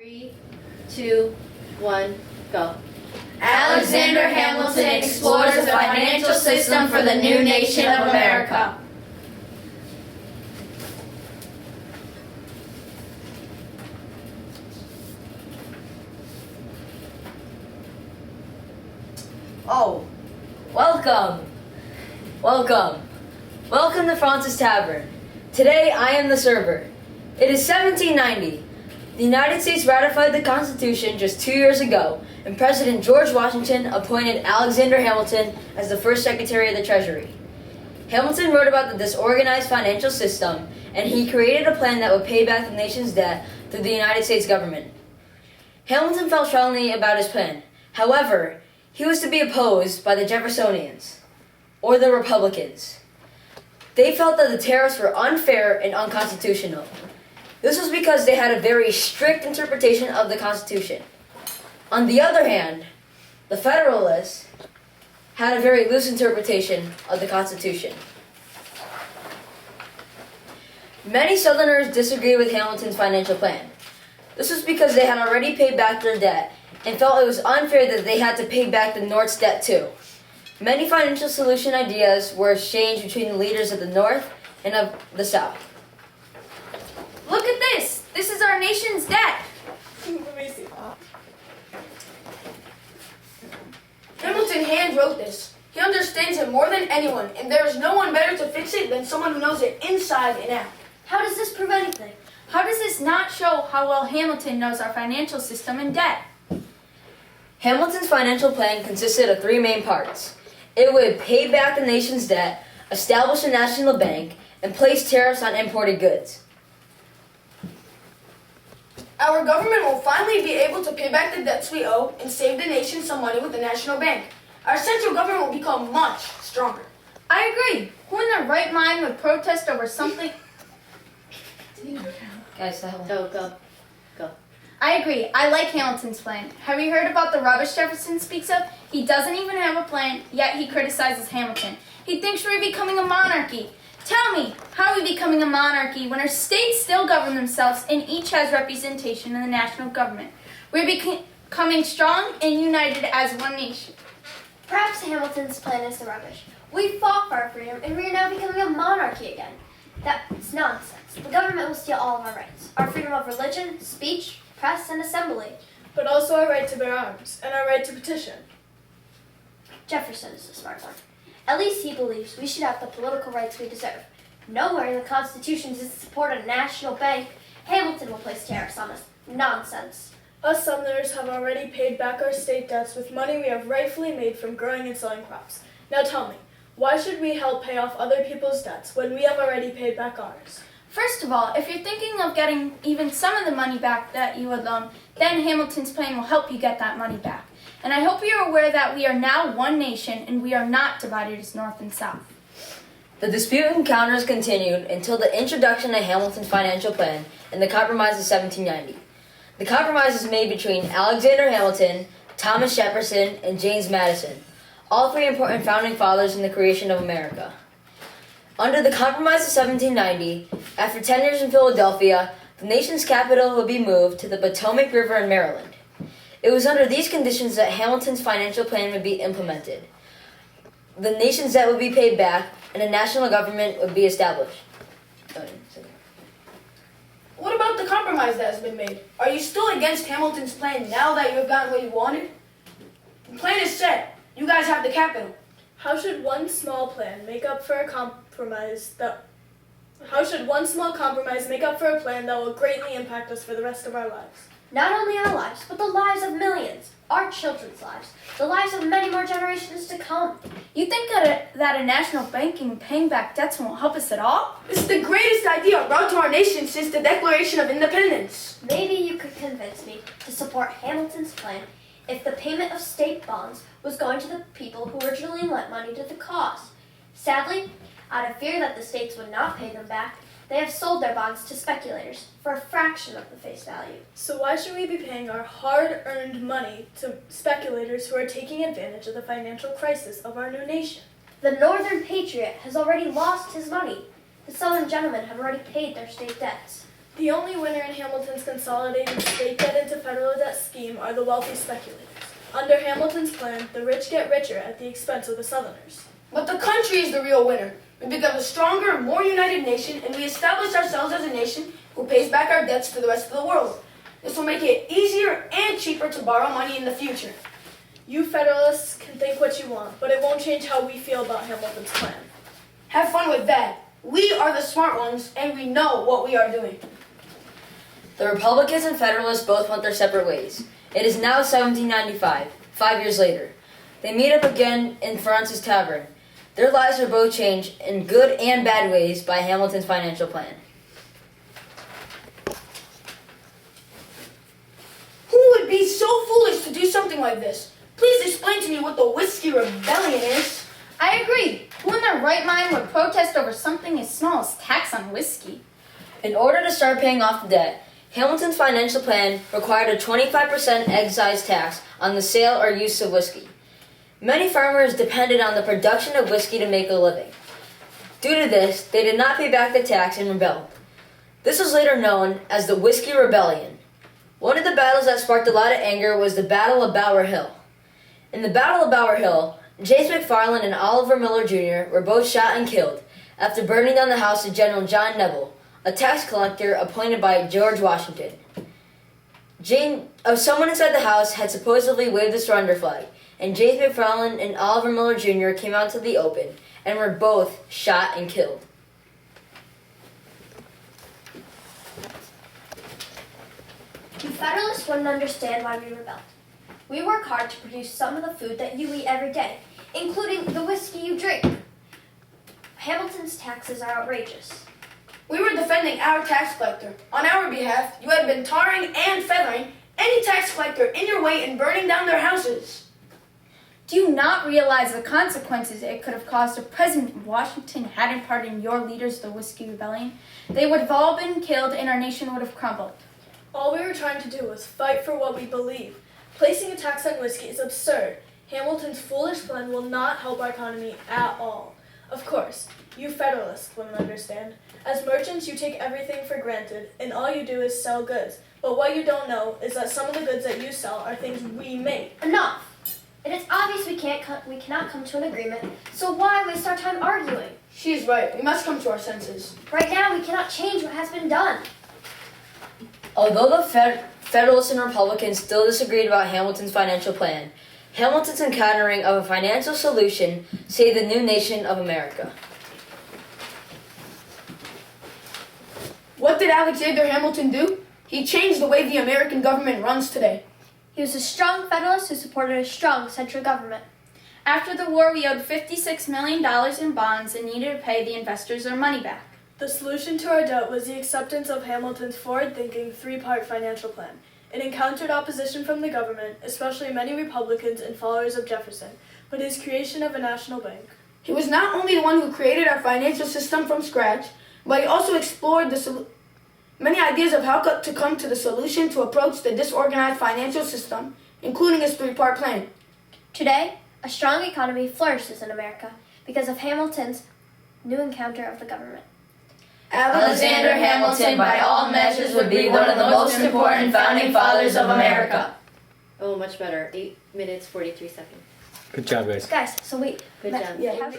3, 2, 1, go. Alexander Hamilton explores the financial system for the new nation of America. Oh, welcome to Francis Tavern. Today I am the server. It is 1790. The United States ratified the Constitution just 2 years ago, and President George Washington appointed Alexander Hamilton as the first Secretary of the Treasury. Hamilton wrote about the disorganized financial system, and he created a plan that would pay back the nation's debt through the United States government. Hamilton felt strongly about his plan. However, he was to be opposed by the Jeffersonians, or the Republicans. They felt that the tariffs were unfair and unconstitutional. This was because they had a very strict interpretation of the Constitution. On the other hand, the Federalists had a very loose interpretation of the Constitution. Many Southerners disagreed with Hamilton's financial plan. This was because they had already paid back their debt and felt it was unfair that they had to pay back the North's debt too. Many financial solution ideas were exchanged between the leaders of the North and of the South. Look at this! This is our nation's debt! Let me see. Hamilton hand wrote this. He understands it more than anyone, and there is no one better to fix it than someone who knows it inside and out. How does this prove anything? How does this not show how well Hamilton knows our financial system and debt? Hamilton's financial plan consisted of three main parts. It would pay back the nation's debt, establish a national bank, and place tariffs on imported goods. Our government will finally be able to pay back the debts we owe and save the nation some money with the national bank. Our central government will become much stronger. I agree. Who in their right mind would protest over something? Guys, that one. Go. I agree. I like Hamilton's plan. Have you heard about the rubbish Jefferson speaks of? He doesn't even have a plan, yet he criticizes Hamilton. He thinks we're becoming a monarchy. Tell me, how are we becoming a monarchy when our states still govern themselves and each has representation in the national government? We're becoming strong and united as one nation. Perhaps Hamilton's plan is the rubbish. We fought for our freedom and we are now becoming a monarchy again. That's nonsense. The government will steal all of our rights. Our freedom of religion, speech, press, and assembly. But also our right to bear arms and our right to petition. Jefferson is the smart one. At least he believes we should have the political rights we deserve. Nowhere in the Constitution does it support a national bank. Hamilton will place tariffs on us. Nonsense. Us Southerners have already paid back our state debts with money we have rightfully made from growing and selling crops. Now tell me, why should we help pay off other people's debts when we have already paid back ours? First of all, if you're thinking of getting even some of the money back that you would loan, then Hamilton's plan will help you get that money back. And I hope you're aware that we are now one nation and we are not divided as North and South. The dispute encounters continued until the introduction of Hamilton's financial plan and the Compromise of 1790. The compromise was made between Alexander Hamilton, Thomas Jefferson, and James Madison, all three important founding fathers in the creation of America. Under the Compromise of 1790, after 10 years in Philadelphia, the nation's capital would be moved to the Potomac River in Maryland. It was under these conditions that Hamilton's financial plan would be implemented. The nation's debt would be paid back, and a national government would be established. What about the compromise that has been made? Are you still against Hamilton's plan now that you have gotten what you wanted? The plan is set. You guys have the capital. How should one small plan make up for a compromise that... How should one small compromise make up for a plan that will greatly impact us for the rest of our lives? Not only our lives, but the lives of millions. Our children's lives. The lives of many more generations to come. You think that a national banking and paying back debts won't help us at all? This is the greatest idea brought to our nation since the Declaration of Independence. Maybe you could convince me to support Hamilton's plan if the payment of state bonds was going to the people who originally lent money to the cause. Sadly, out of fear that the states would not pay them back, they have sold their bonds to speculators for a fraction of the face value. So why should we be paying our hard-earned money to speculators who are taking advantage of the financial crisis of our new nation? The Northern Patriot has already lost his money. The Southern gentlemen have already paid their state debts. The only winner in Hamilton's consolidated state debt into scheme are the wealthy speculators. Under Hamilton's plan, the rich get richer at the expense of the Southerners. But the country is the real winner. We become a stronger, more united nation, and we establish ourselves as a nation who pays back our debts to the rest of the world. This will make it easier and cheaper to borrow money in the future. You Federalists can think what you want, but it won't change how we feel about Hamilton's plan. Have fun with that. We are the smart ones, and we know what we are doing. The Republicans and Federalists both went their separate ways. It is now 1795, 5 years later. They meet up again in Francis Tavern. Their lives are both changed in good and bad ways by Hamilton's financial plan. Who would be so foolish to do something like this? Please explain to me what the Whiskey Rebellion is. I agree. Who in their right mind would protest over something as small as tax on whiskey? In order to start paying off the debt, Hamilton's financial plan required a 25% excise tax on the sale or use of whiskey. Many farmers depended on the production of whiskey to make a living. Due to this, they did not pay back the tax and rebelled. This was later known as the Whiskey Rebellion. One of the battles that sparked a lot of anger was the Battle of Bower Hill. In the Battle of Bower Hill, James McFarland and Oliver Miller Jr. were both shot and killed after burning down the house of General John Neville, a tax collector appointed by George Washington. Someone inside the house had supposedly waved the surrender flag, and James McFarland and Oliver Miller Jr. came out to the open and were both shot and killed. You Federalists wouldn't understand why we rebelled. We work hard to produce some of the food that you eat every day, including the whiskey you drink. Hamilton's taxes are outrageous. We were defending our tax collector. On our behalf, you had been tarring and feathering any tax collector in your way and burning down their houses. Do you not realize the consequences it could have caused if President Washington hadn't pardoned your leaders of the Whiskey Rebellion? They would have all been killed and our nation would have crumbled. All we were trying to do was fight for what we believe. Placing a tax on whiskey is absurd. Hamilton's foolish plan will not help our economy at all. Of course, you Federalists wouldn't understand. As merchants, you take everything for granted, and all you do is sell goods. But what you don't know is that some of the goods that you sell are things we make. Enough! It is obvious we cannot come to an agreement, so why waste our time arguing? She is right. We must come to our senses. Right now, we cannot change what has been done. Although the Federalists and Republicans still disagreed about Hamilton's financial plan, Hamilton's encountering of a financial solution saved the new nation of America. What did Alexander Hamilton do? He changed the way the American government runs today. He was a strong Federalist who supported a strong central government. After the war, we owed $56 million in bonds and needed to pay the investors their money back. The solution to our debt was the acceptance of Hamilton's forward-thinking three-part financial plan. It encountered opposition from the government, especially many Republicans and followers of Jefferson, but his creation of a national bank. He was not only the one who created our financial system from scratch, but he also explored many ideas of how to come to the solution to approach the disorganized financial system, including his three-part plan. Today, a strong economy flourishes in America because of Hamilton's new encounter of the government. Alexander Hamilton, by all measures, would be one of the most important founding fathers of America. Oh, much better. 8 minutes, 43 seconds. Good job, guys. Guys, so wait. Good job. Yeah.